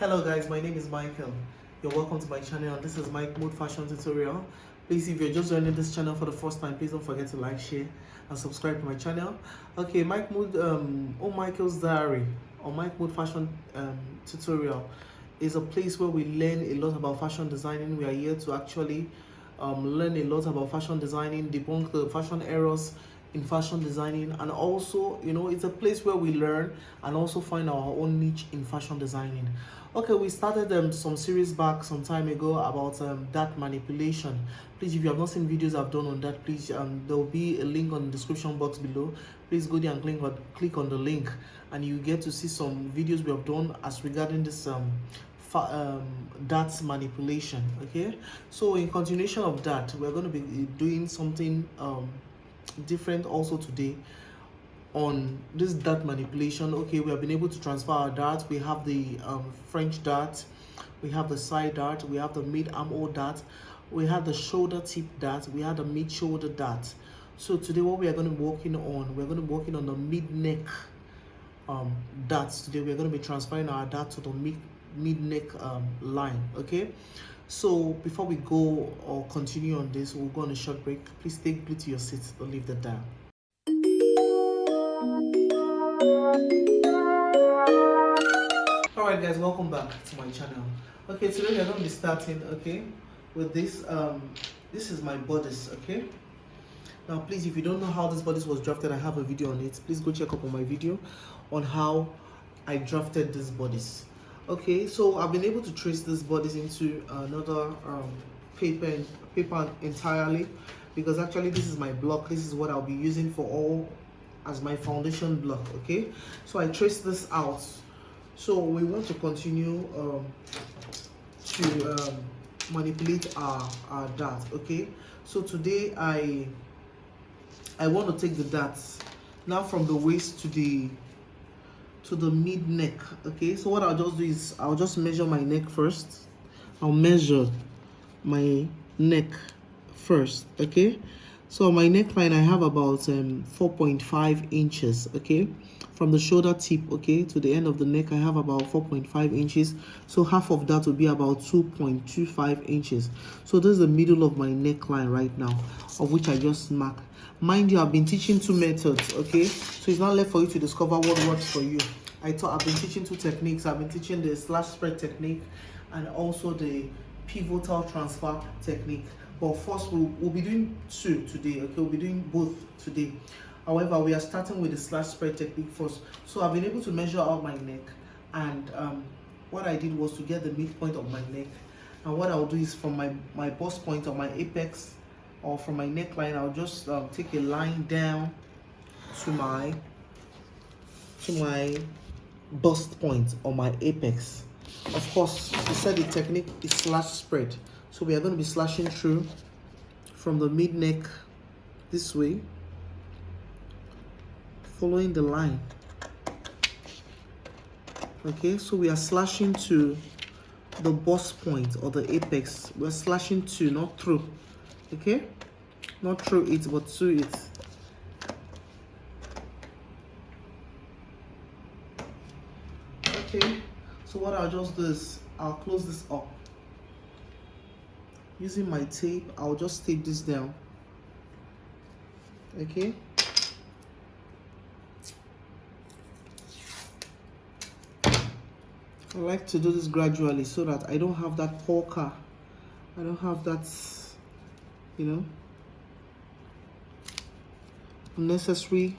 Hello guys, my name is Michael. You're welcome to my channel. This is Mike Mood Fashion Tutorial. Please, if you're just joining this channel for the first time, please don't forget to like, share, and subscribe to my channel. Okay, Mike Mood on Michael's Diary or Mike Mood Fashion Tutorial is a place where we learn a lot about fashion designing. We are here to actually learn a lot about fashion designing, debunk the fashion errors in fashion designing, and also, it's a place where we learn and also find our own niche in fashion designing. Okay, we started some series back some time ago about dart manipulation. Please, if you have not seen videos I've done on that, please, there will be a link on the description box below. Please go there and click on the link, and you get to see some videos we have done as regarding this dart manipulation. Okay, so in continuation of that, we're going to be doing something different also today on this dart manipulation. Okay, we have been able to transfer our dart. We have the French dart, we have the side dart, we have the mid armhole dart, we have the shoulder tip dart, we have the mid shoulder dart. So today what we are going to be working on, we're going to be working on the mid neck darts. Today we're going to be transferring our dart to the mid neck line. Okay, so before we go or continue on this, we'll go on a short break. Please stay glued to your seats, don't leave the dial. Alright guys, welcome back to my channel. Okay, today we're going to be starting, with this. This is my bodice. Okay, now please, if you don't know how this bodice was drafted, I have a video on it. Please go check up on my video on how I drafted this bodice. Okay, so I've been able to trace this bodice into another paper entirely, because actually this is my block. This is what I'll be using for all as my foundation block. Okay, so I traced this out. So we want to continue to manipulate our dart. Okay, so today I want to take the darts now from the waist to the mid neck. Okay, so what I'll just do is I'll just measure my neck first. I'll measure my neck first. Okay, so my neckline I have about 4.5 inches. Okay, from the shoulder tip, okay, to the end of the neck I have about 4.5 inches. So half of that will be about 2.25 inches. So this is the middle of my neckline right now, of which I just marked. Mind you, I've been teaching two methods. Okay, so it's not left for you to discover what works for you. I've been teaching two techniques. I've been teaching the slash spread technique and also the pivotal transfer technique. But first we'll be doing two today. Okay, we'll be doing both today. However, we are starting with the slash spread technique first. So I've been able to measure out my neck, and what I did was to get the midpoint of my neck. And what I'll do is from my bust point or my apex, or from my neckline, I'll just take a line down to my bust point or my apex. Of course, we said the technique is slash spread, so we are going to be slashing through from the mid neck this way, following the line. Okay, so we are slashing to the bust point or the apex. We're slashing to, not through. Okay, not through it but to it. Okay, so what I'll just do is I'll close this up using my tape. I'll just tape this down. Okay, I like to do this gradually so that I don't have that polka. I don't have that, unnecessary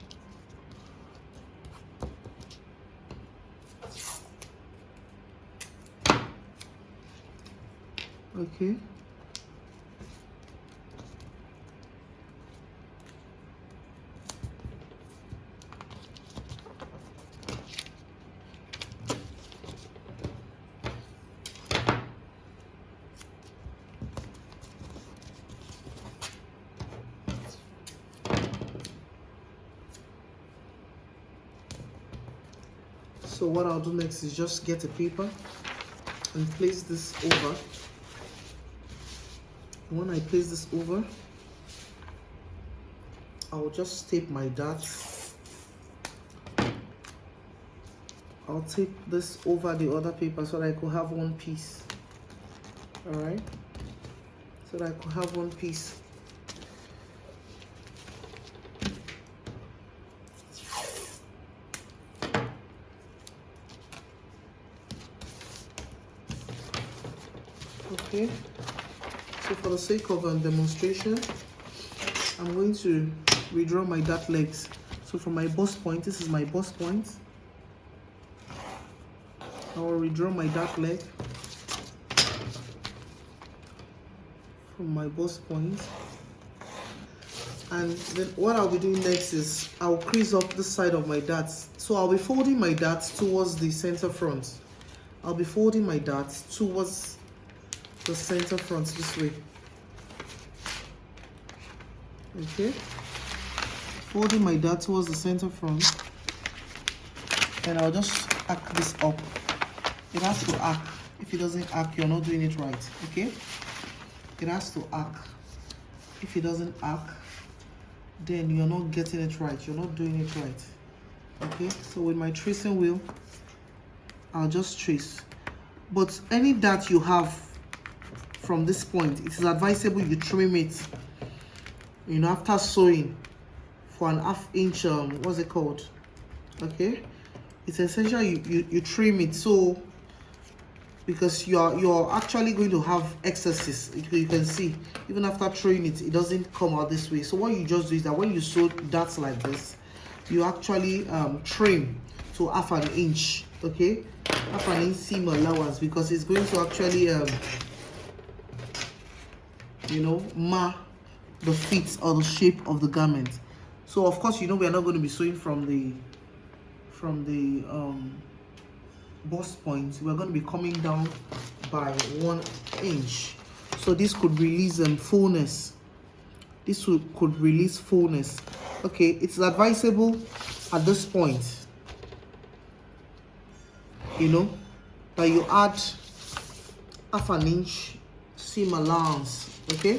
okay. So what I'll do next is just get a paper and place this over. When I place this over, I will just tape my darts I'll take this over the other paper so that I could have one piece. All right, so that I could have one piece. Okay, so for the sake of demonstration, I'm going to redraw my dart legs. So from my bust point, this is my bust point. I will redraw my dart leg from my bust point. And then what I'll be doing next is I'll crease up this side of my darts. So I'll be folding my darts towards the center front. I'll be folding my darts towards the center front this way. Okay, folding my dart towards the center front, and I'll just arc this up. It has to arc. If it doesn't arc, you're not doing it right. Okay, it has to arc. If it doesn't arc, then you're not getting it right. You're not doing it right. Okay, so with my tracing wheel, I'll just trace. But any dart you have from this point, it is advisable you trim it, you know, after sewing for an ½ inch, what's it called? Okay, it's essential you trim it, so because you're actually going to have excesses. You can see even after throwing it, it doesn't come out this way. So what you just do is that when you sew darts like this, you actually trim to ½ inch. Okay, ½ inch seam allowance, because it's going to actually you know, mark the fit or the shape of the garment. So of course, you know, we are not going to be sewing from the bust point. We're going to be coming down by 1 inch. So this could release fullness. This could release fullness. Okay, it's advisable at this point, you know, that you add ½ inch seam allowance. Okay,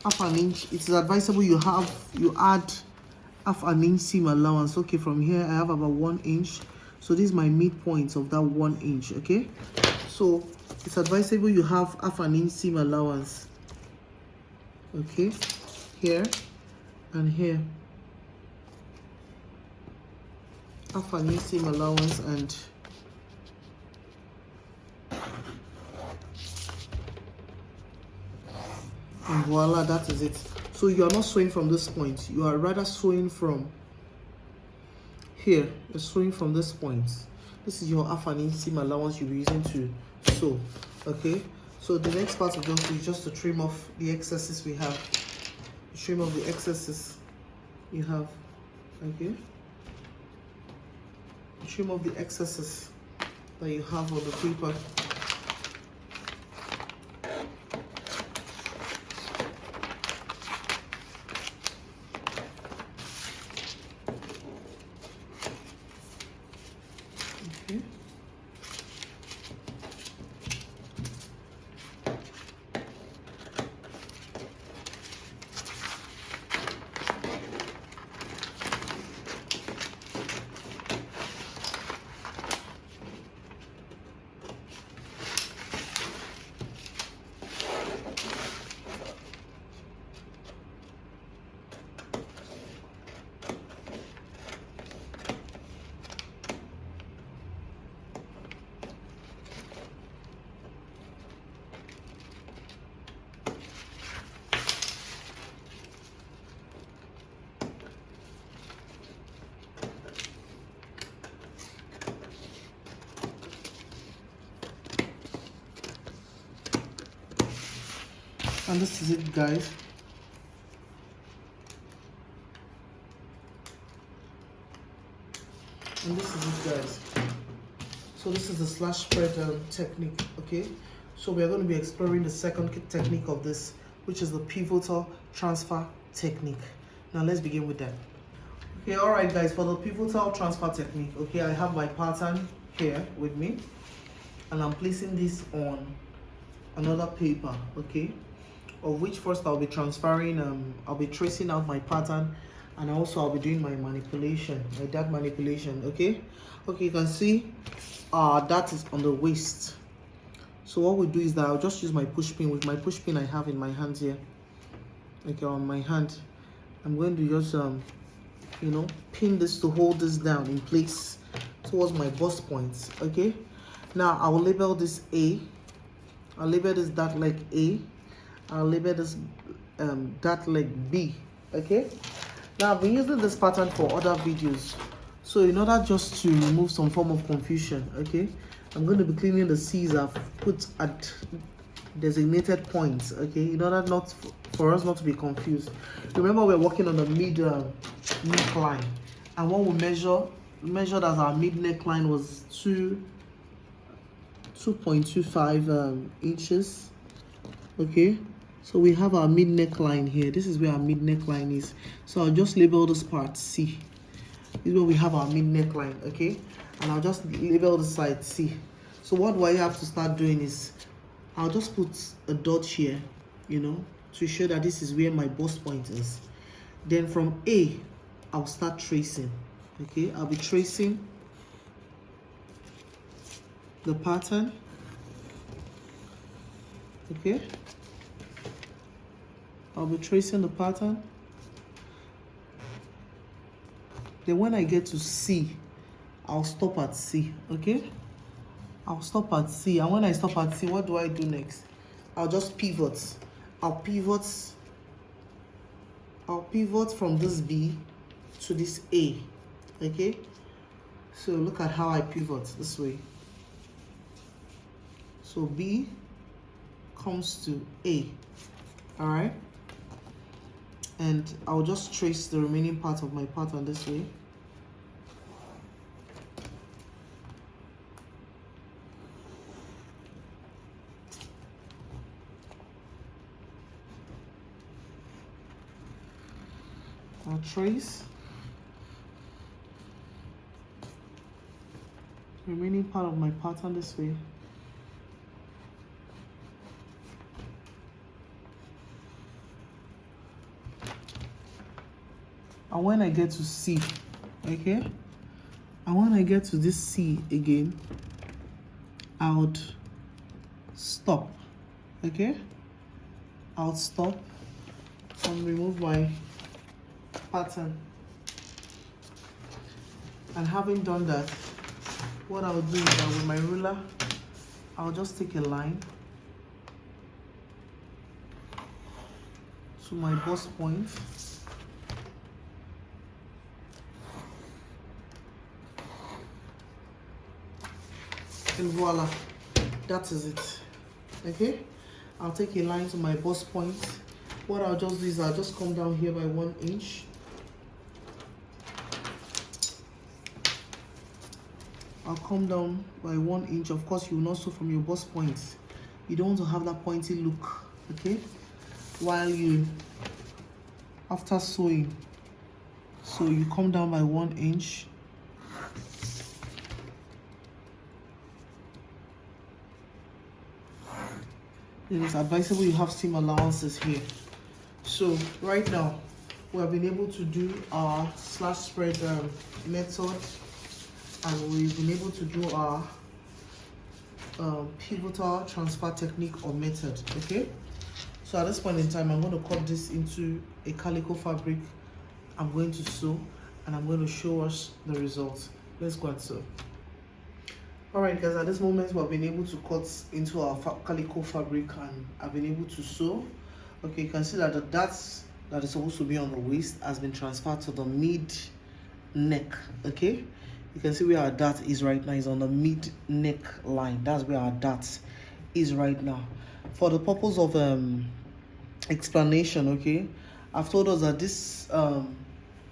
½ inch. It's advisable you add ½ inch seam allowance. Okay, from here I have about 1 inch, so this is my midpoint of that 1 inch. Okay, so it's advisable you have ½ inch seam allowance. Okay, here and here, ½ inch seam allowance, and voila, that is it. So you are not sewing from this point, you are rather sewing from here. You're sewing from this point. This is your ½ inch seam allowance you'll be using to sew. Okay, so the next part of just is just to trim off the excesses we have. Trim off the excesses you have. Okay, trim off the excesses that you have on the paper. And this is it, guys. And this is it, guys. So this is the slash spread technique. Okay, so we are going to be exploring the second technique of this, which is the pivotal transfer technique. Now let's begin with that. Okay, all right, guys, for the pivotal transfer technique, okay, I have my pattern here with me, and I'm placing this on another paper, okay, of which first I'll be transferring, I'll be tracing out my pattern, and also I'll be doing my manipulation, my dart manipulation. Okay, you can see that is on the waist. So what we do is that I'll just use my push pin. With my push pin I have in my hand here, okay, on my hand, I'm going to just pin this to hold this down in place towards my bust points. Okay, now I will label this A, I'll label this dart leg A, I'll label this dart leg B. Okay, now I've been using this pattern for other videos, so in order just to remove some form of confusion, okay, I'm going to be cleaning the C's I've put at designated points, okay, in order not for us not to be confused. Remember, we're working on the mid neckline, and what we measured as our mid neckline was 2.25 inches. Okay, so we have our mid neckline here. This is where our mid neckline is. So I'll just label this part C. This is where we have our mid neckline. Okay, and I'll just label the side C. So what do I have to start doing is I'll just put a dot here, to show that this is where my bust point is. Then from A, I'll start tracing. Okay, I'll be tracing the pattern. Okay, I'll be tracing the pattern. Then when I get to C, I'll stop at C. Okay, I'll stop at C, and when I stop at C, what do I do next? I'll just pivot. I'll pivot from this B to this A. Okay, so look at how I pivot this way. So B comes to A. All right, and I'll just trace the remaining part of my pattern this way. I'll trace the remaining part of my pattern this way. And when I get to C, okay, and when I get to this C again, I would stop. Okay, I'll stop and remove my pattern. And having done that, what I'll do is that with my ruler, I'll just take a line to my bust point. And voila, that is it. Okay, I'll take a line to my bust point. What I'll just do is I'll just come down here by 1 inch. I'll come down by 1 inch. Of course, you will not sew from your bust point. You don't want to have that pointy look, okay? While you, after sewing, so you come down by 1 inch. It is advisable you have seam allowances here. So right now, we have been able to do our slash spread method, and we've been able to do our pivotal transfer technique or method. Okay, so at this point in time, I'm going to cut this into a calico fabric. I'm going to sew, and I'm going to show us the results. Let's go and sew. Alright guys, at this moment we've been able to cut into our calico fabric, and I've been able to sew. Okay, you can see that the darts that is supposed to be on the waist has been transferred to the mid neck. Okay, you can see where our dart is right now, is on the mid neck line. That's where our dart is right now. For the purpose of explanation, okay, I've told us that this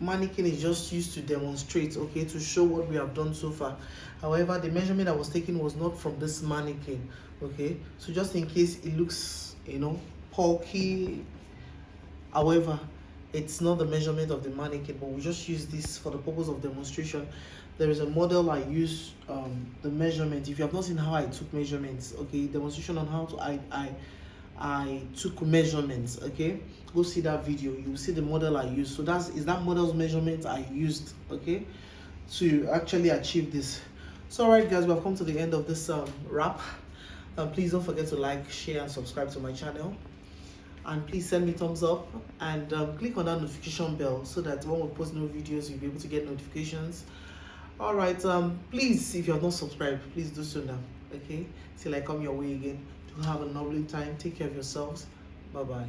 mannequin is just used to demonstrate, okay, to show what we have done so far. However, the measurement I was taking was not from this mannequin, okay, so just in case it looks, bulky, however, it's not the measurement of the mannequin, but we just use this for the purpose of demonstration. There is a model I use the measurement. If you have not seen how I took measurements, okay, demonstration on how to I took measurements. Okay, go see that video, you will see the model I used. So is that model's measurement I used, okay, to actually achieve this. So all right guys, we have come to the end of this wrap. Please don't forget to like, share and subscribe to my channel, and please send me thumbs up, and click on that notification bell so that when we post new videos you'll be able to get notifications. All right, please, if you have not subscribed, please do so now. Okay, till I come your way again. Do have a lovely time. Take care of yourselves. Bye bye.